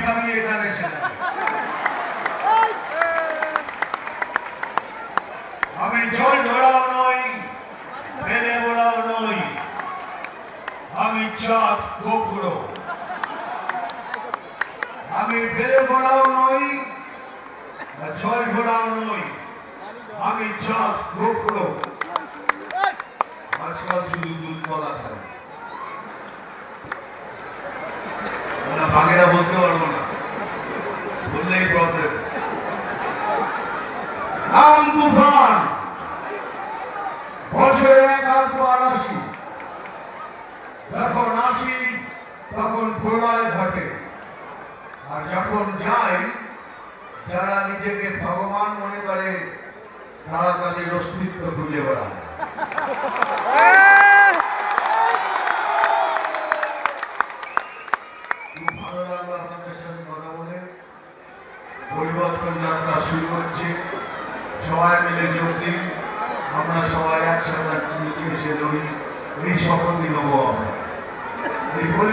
খাবি এখানে সেটা আমি জল ঢোড়াও নই, ফেলে বোড়াও নই, আমি চাঁদ গোপুরো। আমি ফেলে বোড়াও নই, জল ঢোড়াও নই, আমি চাঁদ গোপুরো। আজকাল শুধু দুধ বলা খায়, বাকিটা বলতে পারবো না, বললেই প্রবলেম। নাম তুফান, বছরে এক আধবার আসি, যখন আসি তখন প্রলয় ঘটে, আর যখন যাই যারা নিজেকে ভগবান মনে করে তারা তাদের অস্তিত্ব খুঁজে বেড়ায়। খুব ভালো লাগলো আপনাদের সাথে কথা বলে। পরিবর্তন যাত্রা শুরু হচ্ছে, সবাই মিলে যোগ দিন, আমরা সবাই একসাথে নিচে এসে লড়ি, এই শপথই নেব আমরা। এই পরিবর্তন